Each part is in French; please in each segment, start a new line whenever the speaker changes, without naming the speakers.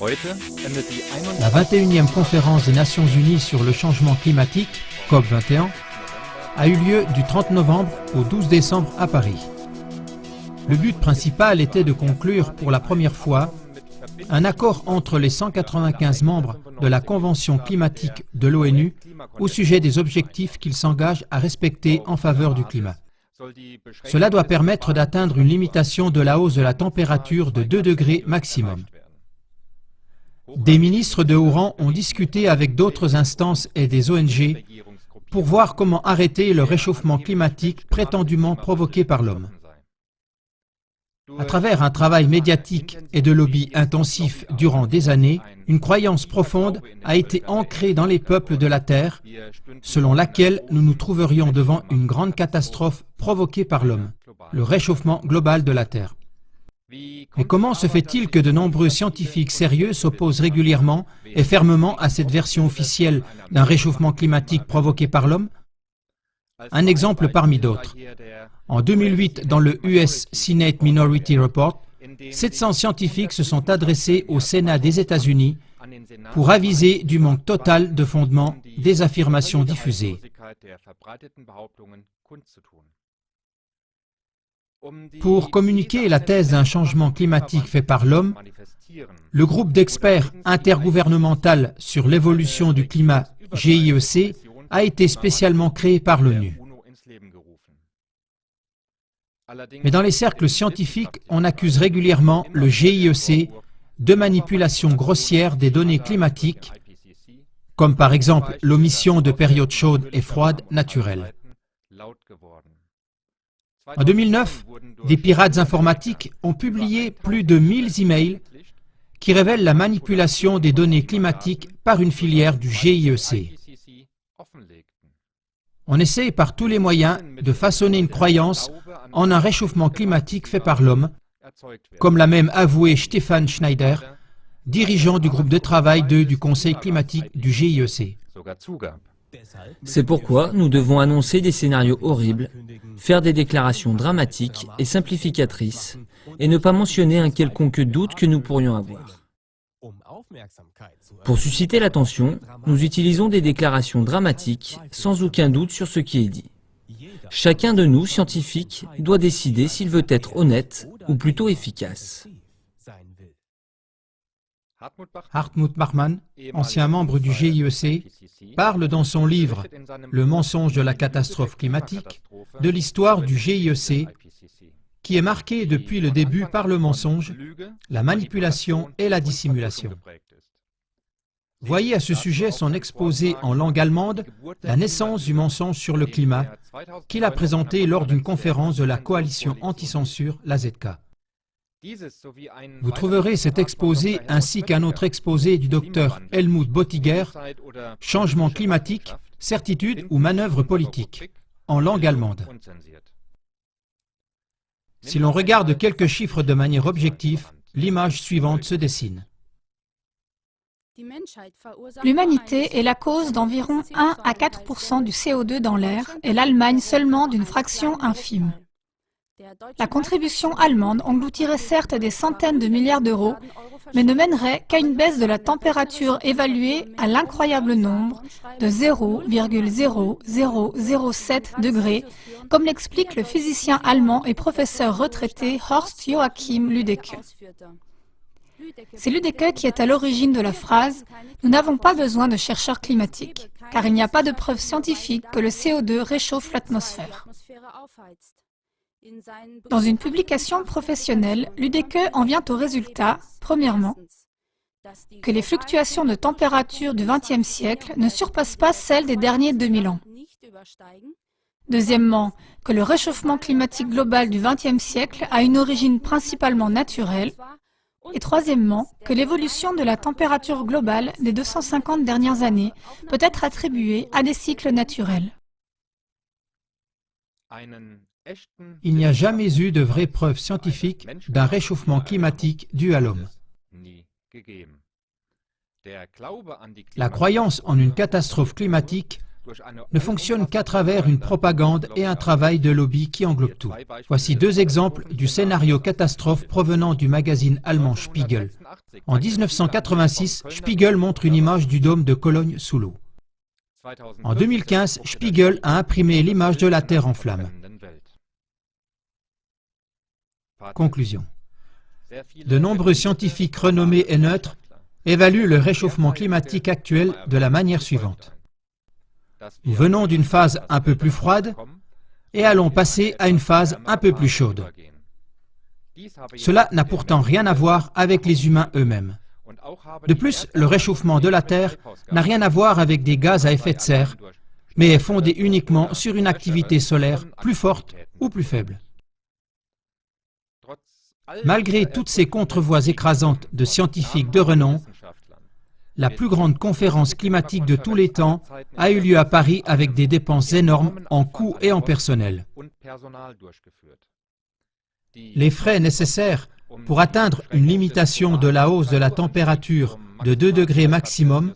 La 21e conférence des Nations Unies sur le changement climatique, COP21, a eu lieu du 30 novembre au 12 décembre à Paris. Le but principal était de conclure pour la première fois un accord entre les 195 membres de la Convention climatique de l'ONU au sujet des objectifs qu'ils s'engagent à respecter en faveur du climat. Cela doit permettre d'atteindre une limitation de la hausse de la température de 2 degrés maximum. Des ministres de haut rang ont discuté avec d'autres instances et des ONG pour voir comment arrêter le réchauffement climatique prétendument provoqué par l'homme. À travers un travail médiatique et de lobby intensif durant des années, une croyance profonde a été ancrée dans les peuples de la Terre, selon laquelle nous nous trouverions devant une grande catastrophe provoquée par l'homme, le réchauffement global de la Terre. Mais comment se fait-il que de nombreux scientifiques sérieux s'opposent régulièrement et fermement à cette version officielle d'un réchauffement climatique provoqué par l'homme? Un exemple parmi d'autres. En 2008, dans le US Senate Minority Report, 700 scientifiques se sont adressés au Sénat des États-Unis pour aviser du manque total de fondement des affirmations diffusées. Pour communiquer la thèse d'un changement climatique fait par l'homme, le groupe d'experts intergouvernemental sur l'évolution du climat, GIEC, a été spécialement créé par l'ONU. Mais dans les cercles scientifiques, on accuse régulièrement le GIEC de manipulation grossière des données climatiques, comme par exemple l'omission de périodes chaudes et froides naturelles. En 2009, des pirates informatiques ont publié plus de 1000 emails qui révèlent la manipulation des données climatiques par une filière du GIEC. On essaie par tous les moyens de façonner une croyance en un réchauffement climatique fait par l'homme, comme l'a même avoué Stefan Schneider, dirigeant du groupe de travail du Conseil climatique du GIEC.
C'est pourquoi nous devons annoncer des scénarios horribles, faire des déclarations dramatiques et simplificatrices, et ne pas mentionner un quelconque doute que nous pourrions avoir. Pour susciter l'attention, nous utilisons des déclarations dramatiques sans aucun doute sur ce qui est dit. Chacun de nous, scientifiques, doit décider s'il veut être honnête ou plutôt efficace.
Hartmut Bachmann, ancien membre du GIEC, parle dans son livre « Le mensonge de la catastrophe climatique » de l'histoire du GIEC, qui est marquée depuis le début par le mensonge, la manipulation et la dissimulation. Voyez à ce sujet son exposé en langue allemande « La naissance du mensonge sur le climat » qu'il a présenté lors d'une conférence de la coalition anti-censure, la ZK. Vous trouverez cet exposé ainsi qu'un autre exposé du docteur Helmut Bottiger, « Changement climatique, certitude ou manœuvre politique » en langue allemande. Si l'on regarde quelques chiffres de manière objective, l'image suivante se dessine.
L'humanité est la cause d'environ 1 à 4% du CO2 dans l'air et l'Allemagne seulement d'une fraction infime. La contribution allemande engloutirait certes des centaines de milliards d'euros, mais ne mènerait qu'à une baisse de la température évaluée à l'incroyable nombre de 0,0007 degrés, comme l'explique le physicien allemand et professeur retraité Horst Joachim Lüdecke. C'est Lüdecke qui est à l'origine de la phrase « Nous n'avons pas besoin de chercheurs climatiques, car il n'y a pas de preuve scientifique que le CO2 réchauffe l'atmosphère ». Dans une publication professionnelle, Lüdecke en vient au résultat, premièrement, que les fluctuations de température du XXe siècle ne surpassent pas celles des derniers 2000 ans. Deuxièmement, que le réchauffement climatique global du XXe siècle a une origine principalement naturelle. Et troisièmement, que l'évolution de la température globale des 250 dernières années peut être attribuée à des cycles naturels.
Il n'y a jamais eu de vraies preuves scientifiques d'un réchauffement climatique dû à l'homme. La croyance en une catastrophe climatique ne fonctionne qu'à travers une propagande et un travail de lobby qui englobe tout. Voici deux exemples du scénario catastrophe provenant du magazine allemand Spiegel. En 1986, Spiegel montre une image du dôme de Cologne sous l'eau. En 2015, Spiegel a imprimé l'image de la Terre en flammes. Conclusion. De nombreux scientifiques renommés et neutres évaluent le réchauffement climatique actuel de la manière suivante. Nous venons d'une phase un peu plus froide et allons passer à une phase un peu plus chaude. Cela n'a pourtant rien à voir avec les humains eux-mêmes. De plus, le réchauffement de la Terre n'a rien à voir avec des gaz à effet de serre, mais est fondé uniquement sur une activité solaire plus forte ou plus faible. Malgré toutes ces contrevoix écrasantes de scientifiques de renom, la plus grande conférence climatique de tous les temps a eu lieu à Paris avec des dépenses énormes en coûts et en personnel. Les frais nécessaires pour atteindre une limitation de la hausse de la température de 2 degrés maximum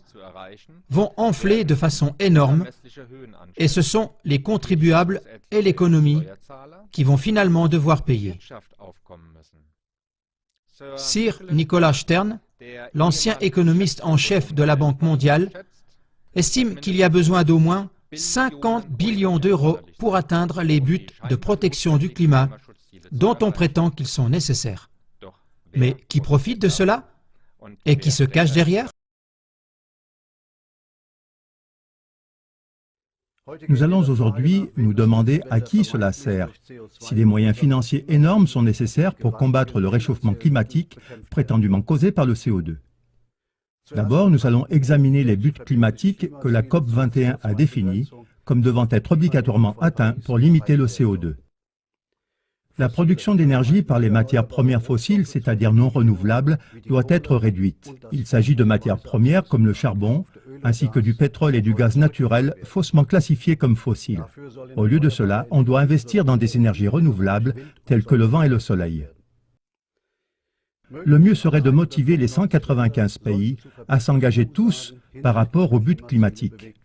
vont enfler de façon énorme et ce sont les contribuables et l'économie qui vont finalement devoir payer. Sir Nicholas Stern, l'ancien économiste en chef de la Banque mondiale, estime qu'il y a besoin d'au moins 50 billions d'euros pour atteindre les buts de protection du climat dont on prétend qu'ils sont nécessaires. Mais qui profite de cela? Et qui se cache derrière?
Nous allons aujourd'hui nous demander à qui cela sert, si des moyens financiers énormes sont nécessaires pour combattre le réchauffement climatique prétendument causé par le CO2. D'abord, nous allons examiner les buts climatiques que la COP 21 a définis comme devant être obligatoirement atteints pour limiter le CO2. La production d'énergie par les matières premières fossiles, c'est-à-dire non renouvelables, doit être réduite. Il s'agit de matières premières comme le charbon, ainsi que du pétrole et du gaz naturel faussement classifiés comme fossiles. Au lieu de cela, on doit investir dans des énergies renouvelables telles que le vent et le soleil. Le mieux serait de motiver les 195 pays à s'engager tous par rapport aux buts climatiques.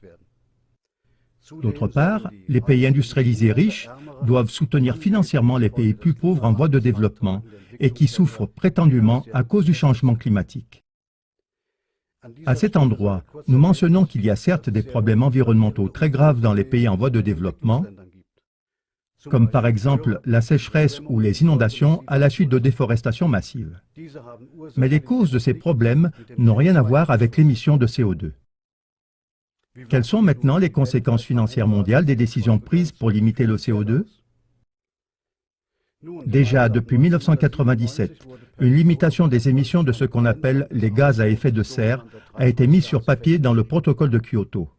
D'autre part, les pays industrialisés riches doivent soutenir financièrement les pays plus pauvres en voie de développement et qui souffrent prétendument à cause du changement climatique. À cet endroit, nous mentionnons qu'il y a certes des problèmes environnementaux très graves dans les pays en voie de développement, comme par exemple la sécheresse ou les inondations à la suite de déforestation massive. Mais les causes de ces problèmes n'ont rien à voir avec l'émission de CO2. Quelles sont maintenant les conséquences financières mondiales des décisions prises pour limiter le CO2? Déjà, depuis 1997, une limitation des émissions de ce qu'on appelle les gaz à effet de serre a été mise sur papier dans le protocole de Kyoto.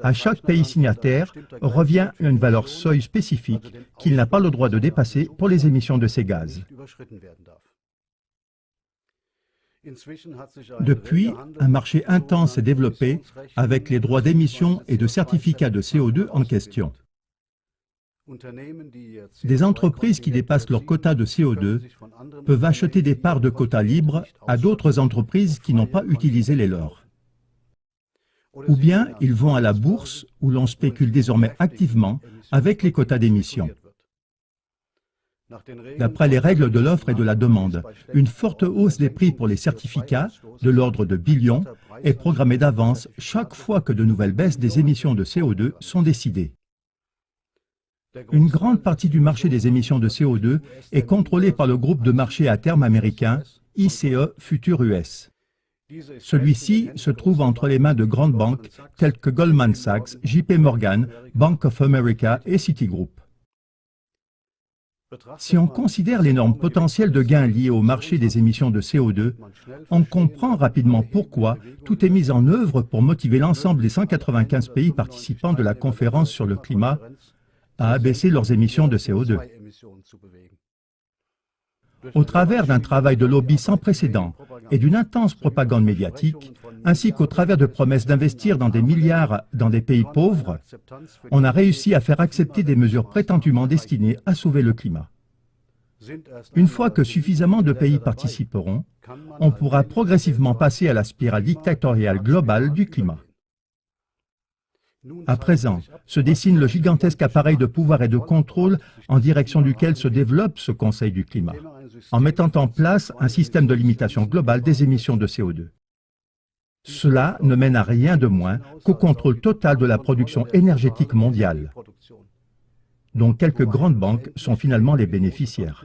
À chaque pays signataire revient une valeur seuil spécifique qu'il n'a pas le droit de dépasser pour les émissions de ces gaz. Depuis, un marché intense s'est développé avec les droits d'émission et de certificats de CO2 en question. Des entreprises qui dépassent leur quota de CO2 peuvent acheter des parts de quotas libres à d'autres entreprises qui n'ont pas utilisé les leurs. Ou bien ils vont à la bourse où l'on spécule désormais activement avec les quotas d'émission. D'après les règles de l'offre et de la demande, une forte hausse des prix pour les certificats, de l'ordre de billions, est programmée d'avance chaque fois que de nouvelles baisses des émissions de CO2 sont décidées. Une grande partie du marché des émissions de CO2 est contrôlée par le groupe de marché à terme américain ICE Future US. Celui-ci se trouve entre les mains de grandes banques telles que Goldman Sachs, JP Morgan, Bank of America et Citigroup. Si on considère l'énorme potentiel de gains liés au marché des émissions de CO2, on comprend rapidement pourquoi tout est mis en œuvre pour motiver l'ensemble des 195 pays participants de la conférence sur le climat à abaisser leurs émissions de CO2. Au travers d'un travail de lobby sans précédent et d'une intense propagande médiatique, ainsi qu'au travers de promesses d'investir dans des milliards dans des pays pauvres, on a réussi à faire accepter des mesures prétendument destinées à sauver le climat. Une fois que suffisamment de pays participeront, on pourra progressivement passer à la spirale dictatoriale globale du climat. À présent, se dessine le gigantesque appareil de pouvoir et de contrôle en direction duquel se développe ce Conseil du climat, en mettant en place un système de limitation globale des émissions de CO2. Cela ne mène à rien de moins qu'au contrôle total de la production énergétique mondiale, dont quelques grandes banques sont finalement les bénéficiaires.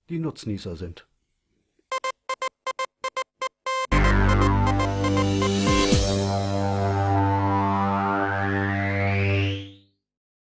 Die Nutznießer sind.